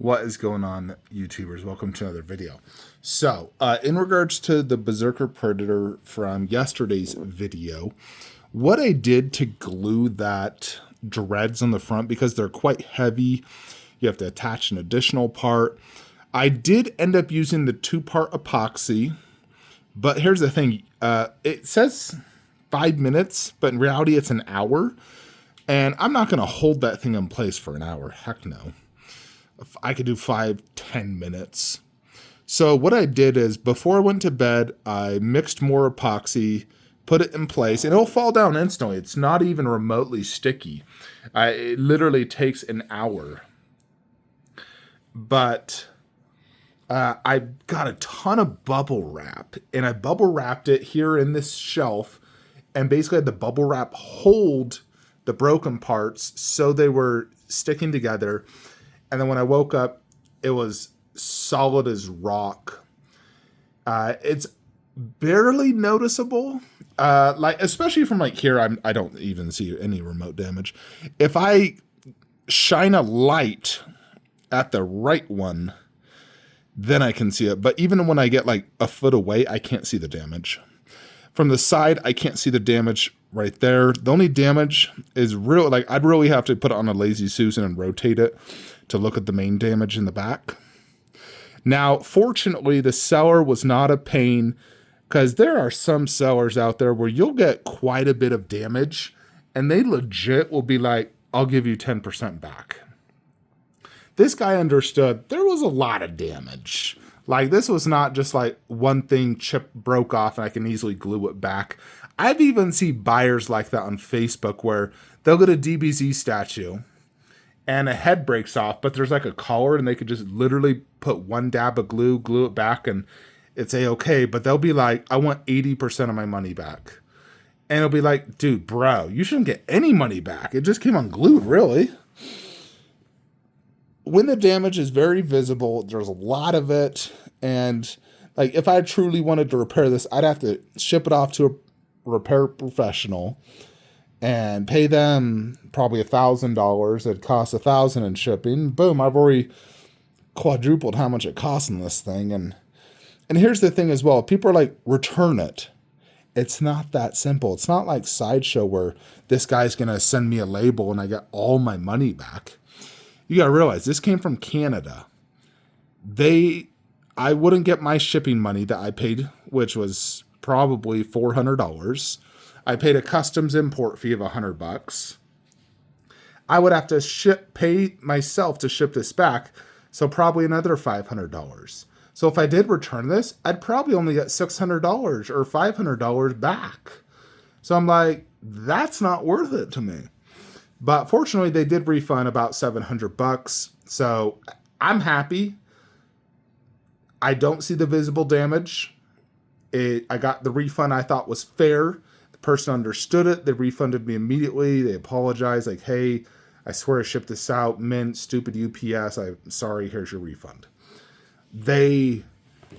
What is going on, YouTubers? Welcome to another video. So, in regards to the Berserker Predator from yesterday's video, what I did to glue that dreads on the front, because they're quite heavy, you have to attach an additional part. I did end up using the 2-part epoxy, but here's the thing. It says 5 minutes, but in reality it's an hour, and I'm not going to hold that thing in place for an hour. Heck no. I could do 5-10 minutes. So what I did is, before I went to bed, I mixed more epoxy, put it in place, and it'll fall down instantly. It's not even remotely sticky. It literally takes an hour. But I got a ton of bubble wrap, and I bubble wrapped it here in this shelf, and basically had the bubble wrap hold the broken parts so they were sticking together. And then when I woke up, it was solid as rock. It's barely noticeable, like especially from like here. I don't even see any remote damage. If I shine a light at the right one, then I can see it. But even when I get like a foot away, I can't see the damage. From the side, I can't see the damage right there. The only damage is real. Like I'd really have to put it on a Lazy Susan and rotate it to look at the main damage in the back. Now, fortunately, the seller was not a pain, because there are some sellers out there where you'll get quite a bit of damage and they legit will be like, I'll give you 10% back. This guy understood there was a lot of damage. Like this was not just like one thing broke off and I can easily glue it back. I've even seen buyers like that on Facebook where they'll get a DBZ statue and a head breaks off, but there's like a collar and they could just literally put one dab of glue it back, and it's a-okay. But they'll be like, I want 80% of my money back. And it'll be like, dude, bro, you shouldn't get any money back. It just came unglued, really. When the damage is very visible, there's a lot of it. And like, if I truly wanted to repair this, I'd have to ship it off to a repair professional and pay them probably $1,000. It costs $1,000 in shipping. Boom, I've already quadrupled how much it costs in this thing. And here's the thing as well. People are like, return it. It's not that simple. It's not like Sideshow where this guy's going to send me a label and I get all my money back. You got to realize this came from Canada. I wouldn't get my shipping money that I paid, which was probably $400. I paid a customs import fee of $100. I would have to pay myself to ship this back, so probably another $500. So if I did return this, I'd probably only get $600 or $500 back. So I'm like, that's not worth it to me. But fortunately, they did refund about $700. So I'm happy. I don't see the visible damage. I got the refund I thought was fair. The person understood it. They refunded me immediately. They apologized, like, hey, I swear I shipped this out. Mint, stupid UPS. I'm sorry, here's your refund. They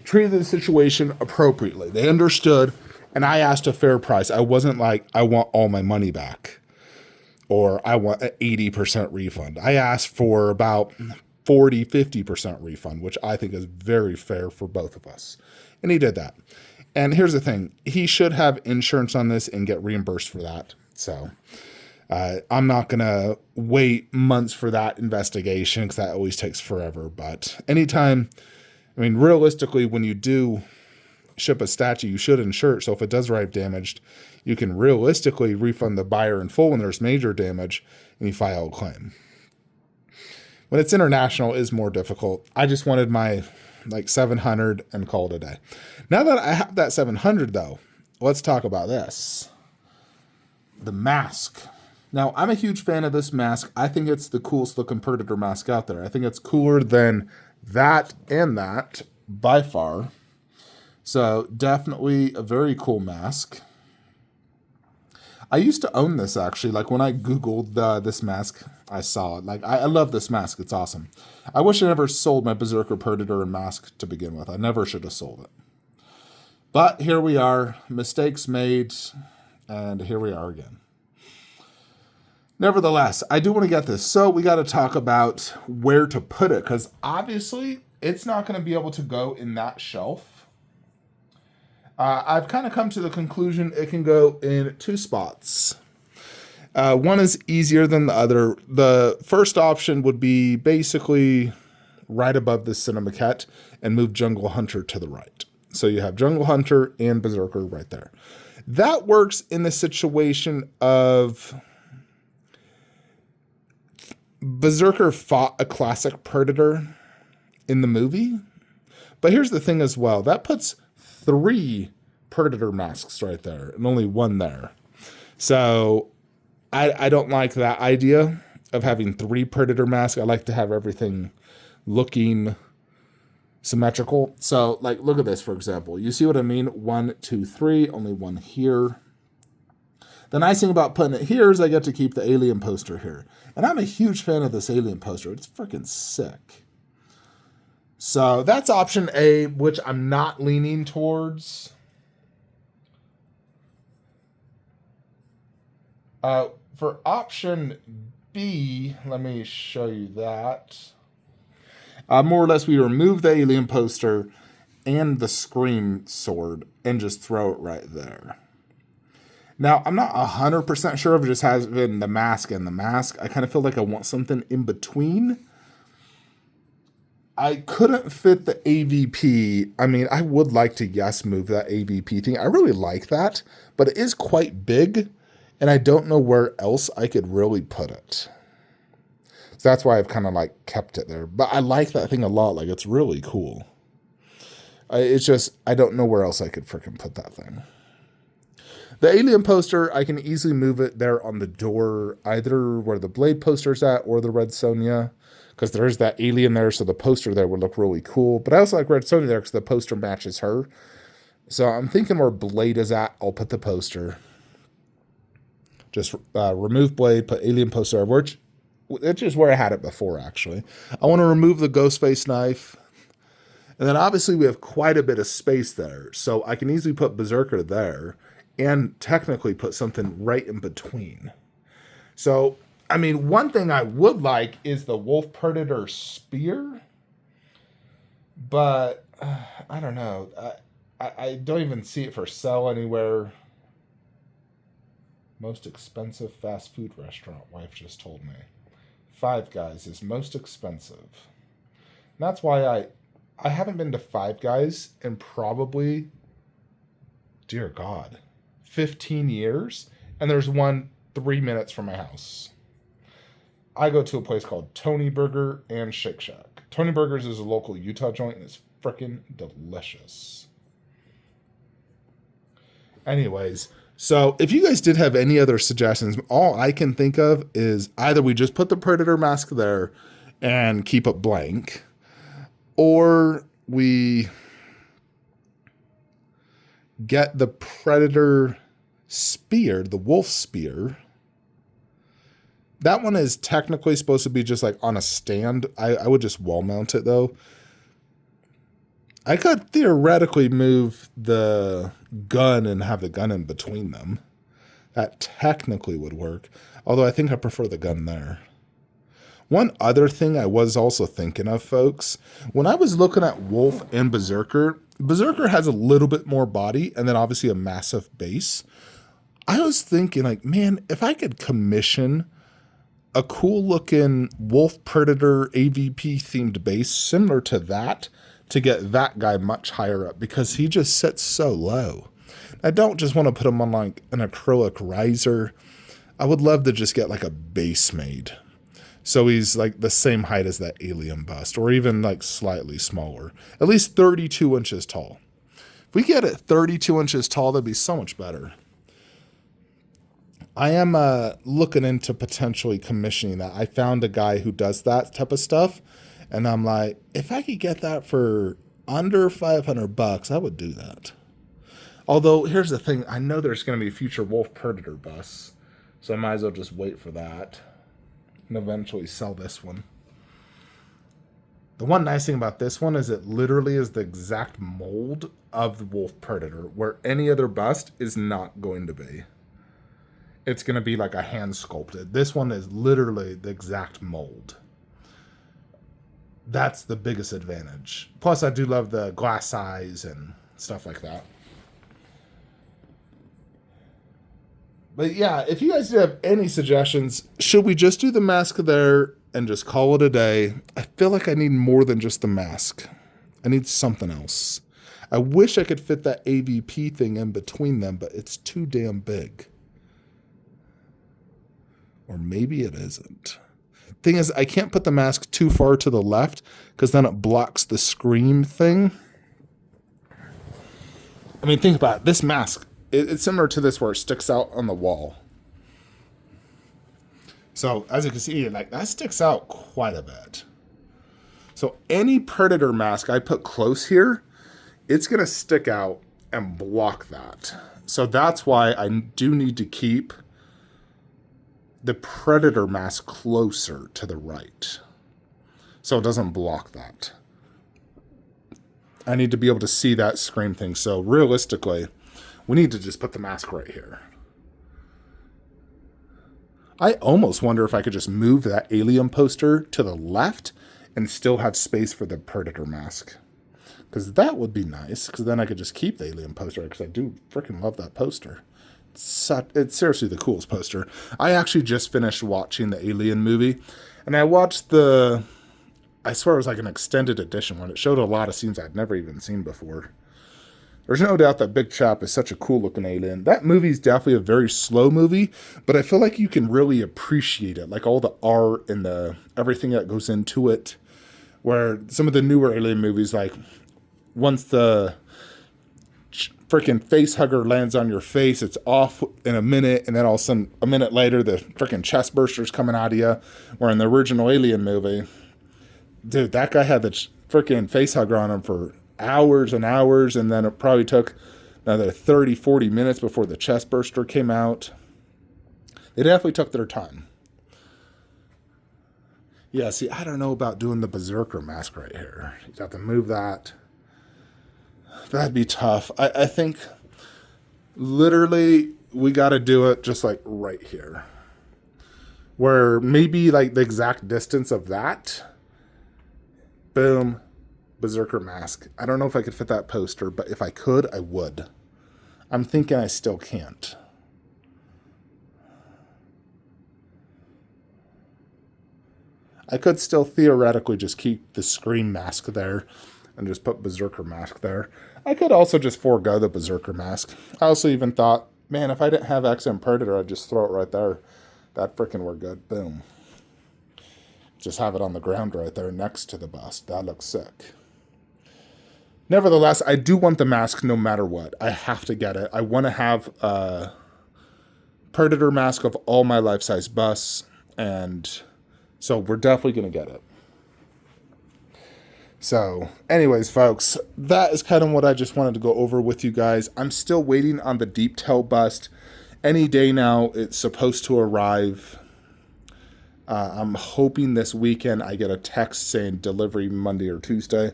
treated the situation appropriately. They understood, and I asked a fair price. I wasn't like, I want all my money back, or I want an 80% refund. I asked for about 40-50% refund, which I think is very fair for both of us. And he did that. And here's the thing. He should have insurance on this and get reimbursed for that. So I'm not going to wait months for that investigation, because that always takes forever. But anytime, I mean, realistically, when you do ship a statue, you should insure it. So if it does arrive damaged, you can realistically refund the buyer in full when there's major damage and you file a claim. When it's international, it is more difficult. I just wanted my like 700 and call it a day. Now that I have that 700 though, let's talk about this. The mask. Now, I'm a huge fan of this mask. I think it's the coolest looking Predator mask out there. I think it's cooler than that and that by far. So definitely a very cool mask. I used to own this actually. Like when I Googled this mask, I saw it. Like I love this mask. It's awesome. I wish I never sold my Berserker Predator and mask to begin with. I never should have sold it. But here we are. Mistakes made. And here we are again. Nevertheless, I do want to get this. So we got to talk about where to put it, because obviously it's not going to be able to go in that shelf. I've kind of come to the conclusion it can go in two spots. One is easier than the other. The first option would be basically right above the Cinemaquette and move Jungle Hunter to the right. So you have Jungle Hunter and Berserker right there. That works in the situation of Berserker fought a classic Predator in the movie. But here's the thing as well. That puts 3 Predator masks right there and only 1 there. So I don't like that idea of having 3 Predator masks. I like to have everything looking symmetrical. So, like, look at this, for example. You see what I mean? 1, 2, 3, only 1 here. The nice thing about putting it here is I get to keep the alien poster here. And I'm a huge fan of this alien poster. It's freaking sick. So that's option A, which I'm not leaning towards. For option B, let me show you that. More or less, we remove the alien poster and the Scream sword and just throw it right there. Now, I'm not 100% sure if it just has been the mask and the mask. I kind of feel like I want something in between. I couldn't fit the AVP. I mean, I would like to, yes, move that AVP thing. I really like that, but it is quite big, and I don't know where else I could really put it. So that's why I've kind of like kept it there. But I like that thing a lot. Like, it's really cool. It's just, I don't know where else I could freaking put that thing. The alien poster, I can easily move it there on the door, either where the Blade poster's at or the Red Sonja, because there's that alien there, so the poster there would look really cool. But I also like Red Sonja there because the poster matches her. So I'm thinking where Blade is at, I'll put the poster. Just remove Blade, put alien poster, which is where I had it before, actually. I want to remove the Ghostface knife. And then obviously we have quite a bit of space there, so I can easily put Berserker there and technically put something right in between. So, I mean, one thing I would like is the Wolf Predator Spear, but I don't know. I don't even see it for sale anywhere. Most expensive fast food restaurant, wife just told me. Five Guys is most expensive. And that's why I haven't been to Five Guys in probably, dear God, 15 years, and there's one 3 minutes from my house. I go to a place called Tony Burger and Shake Shack. Tony Burgers is a local Utah joint, and it's freaking delicious. Anyways, so if you guys did have any other suggestions, all I can think of is either we just put the Predator mask there and keep it blank, or we get the Predator spear, the wolf spear. That one is technically supposed to be just like on a stand. I would just wall mount it though. I could theoretically move the gun and have the gun in between them. That technically would work. Although I think I prefer the gun there. One other thing I was also thinking of, folks, when I was looking at Wolf and Berserker, Berserker has a little bit more body and then obviously a massive base. I was thinking, like, man, if I could commission a cool looking Wolf Predator AVP themed base similar to that to get that guy much higher up, because he just sits so low. I don't just want to put him on like an acrylic riser. I would love to just get like a base made, so he's like the same height as that alien bust, or even like slightly smaller, at least 32 inches tall. If we get it 32 inches tall, that'd be so much better. I am looking into potentially commissioning that. I found a guy who does that type of stuff, and I'm like, if I could get that for under $500, I would do that. Although, here's the thing. I know there's going to be future Wolf Predator busts, so I might as well just wait for that and eventually sell this one. The one nice thing about this one is it literally is the exact mold of the Wolf Predator, where any other bust is not going to be. it's going to be like a hand sculpted. This one is literally the exact mold. That's the biggest advantage. Plus, I do love the glass size and stuff like that. But yeah, if you guys do have any suggestions, should we just do the mask there and just call it a day? I feel like I need more than just the mask. I need something else. I wish I could fit that AVP thing in between them, but it's too damn big. Or maybe it isn't. Thing is, I can't put the mask too far to the left because then it blocks the scream thing. I mean, think about it. This mask. It's similar to this where it sticks out on the wall. So as you can see, like that sticks out quite a bit. So any Predator mask I put close here, it's going to stick out and block that. So that's why I do need to keep the Predator mask closer to the right, so it doesn't block that. I need to be able to see that scream thing. So realistically, we need to just put the mask right here. I almost wonder if I could just move that Alien poster to the left and still have space for the Predator mask. Because that would be nice, because then I could just keep the Alien poster, because I do freaking love that poster. It's seriously the coolest poster. I actually just finished watching the Alien movie, and I watched I swear it was like an extended edition one. It showed a lot of scenes I'd never even seen before. There's no doubt that Big Chap is such a cool looking alien. That movie is definitely a very slow movie, but I feel like you can really appreciate it, like all the art and everything that goes into it. Where some of the newer Alien movies, like once the freaking face hugger lands on your face, it's off in a minute, and then all of a sudden, a minute later, the freaking chest burster's coming out of you. Where in the original Alien movie, dude, that guy had the freaking face hugger on him for hours and hours, and then it probably took another 30, 40 minutes before the chest burster came out. They definitely took their time. Yeah, see, I don't know about doing the Berserker mask right here. You have to move that. That'd be tough. I think literally we got to do it just like right here. Where maybe like the exact distance of that. Boom. Berserker mask. I don't know if I could fit that poster, but if I could, I would. I'm thinking I still can't. I could still theoretically just keep the Scream mask there and just put Berserker mask there. I could also just forego the Berserker mask. I also even thought, man, if I didn't have XM Predator, I'd just throw it right there. That frickin' were good. Boom. Just have it on the ground right there next to the bust. That looks sick. Nevertheless, I do want the mask no matter what. I have to get it. I want to have a Predator mask of all my life-size busts, and so we're definitely going to get it. So, anyways, folks, that is kind of what I just wanted to go over with you guys. I'm still waiting on the deep tail bust. Any day now, it's supposed to arrive. I'm hoping this weekend I get a text saying delivery Monday or Tuesday.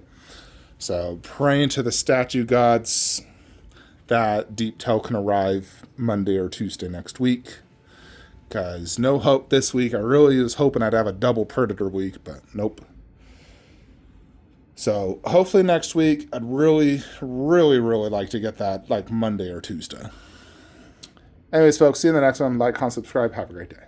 So, praying to the statue gods that deep tail can arrive Monday or Tuesday next week. Because no hope this week. I really was hoping I'd have a double Predator week, but nope. So hopefully next week, I'd really, really, really like to get that like Monday or Tuesday. Anyways, folks, see you in the next one. Like, comment, subscribe. Have a great day.